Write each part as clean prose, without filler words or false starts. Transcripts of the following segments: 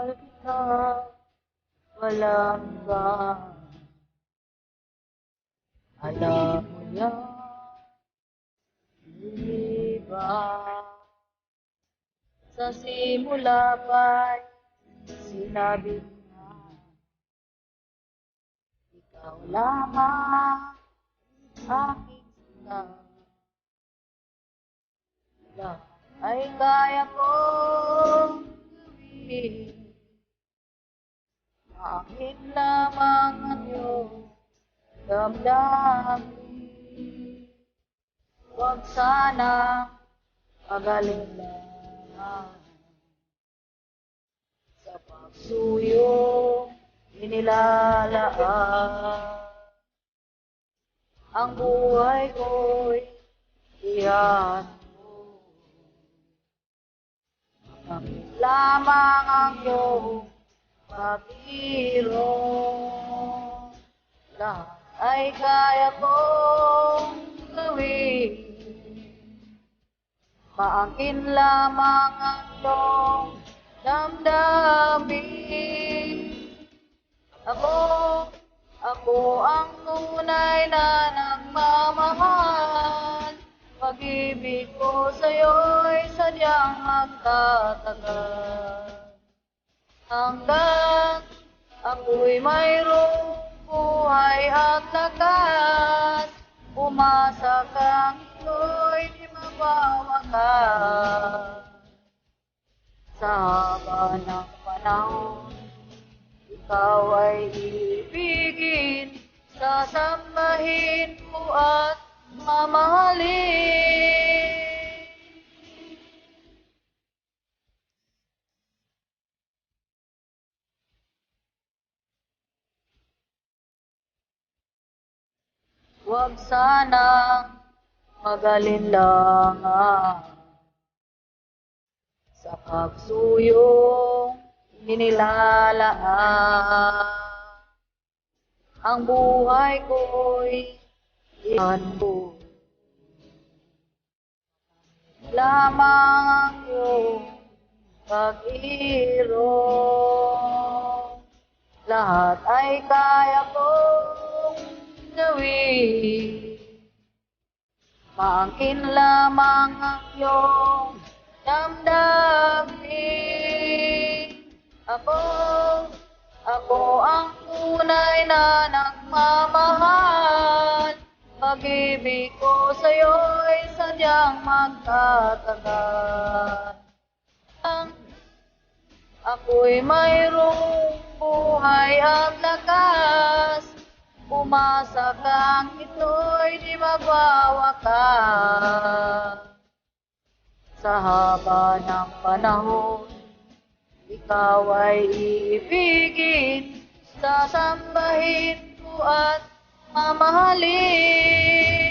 mahal kita, walang iba. Alam mo yan, di ba? Sa simula pa'y sinabi na ikaw lamang aking sila. Lahat ay kaya kong gawin. Akin lamang ang iyong damdamin. Huwag sana pag-alala sa pagsuyong inilalaan. Ang buhay ko'y iyan mo. Akin lamang ang iyong pag-irong. Lahat ay kaya kong gawin. Maakin lamang ang iyong damdamin. Ako ang tunay na nagmamahal. Pag-ibig ko sa'yo'y sadyang magtatagal. Hanggang ako'y mayroong buhay at lakas, umasa kang ito'y di mawawakas. Sa haba ng panahon, ikaw ay ibigin, sasambahin ko at mamahalin. Huwag sanang mag-alinlangan sa pagsuyong inilalaan. Ang buhay ko'y iyan mo. Lamang ang iyong pag-irong. Lahat ay kaya kong gawin. Maangkin lamang ang iyong damdamin. Ako ang tunay na nagmamahal. Pag-ibig ko sa'yo'y sadyang magtatagal. Ako'y mayroong buhay at lakas, umasa kang ito'y di magwawakas. Sa haba ng panahon, ikaw ay iibigin, sasambahin ko at mamahalin.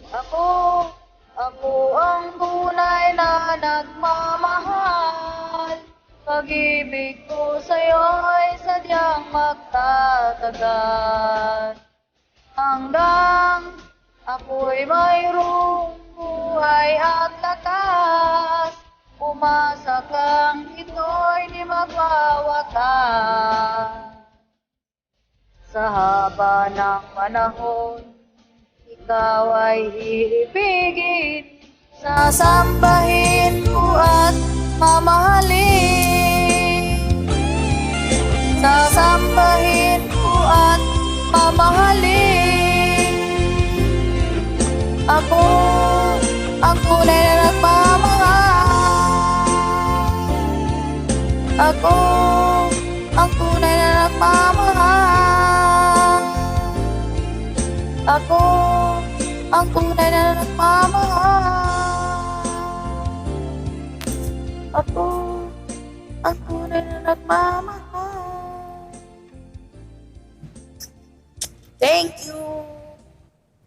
Ako ang tunay na nagmamahal. Pag-ibig ko sa'yo'y sadyang magtatagal. Hanggang ako'y mayroong buhay at lakas, umasa kang ito'y di magwawakas. Sa haba ng panahon, ikaw ay iibigin, sasambahin ko at mamahalin. Sasambahin ko at mamahalin. Ako ang tunay na nagmamahal. Ako ang tunay na nagmamahal. Ako ang tunay na nagmamahal. Ako ang tunay na nagmamahal. Thank you.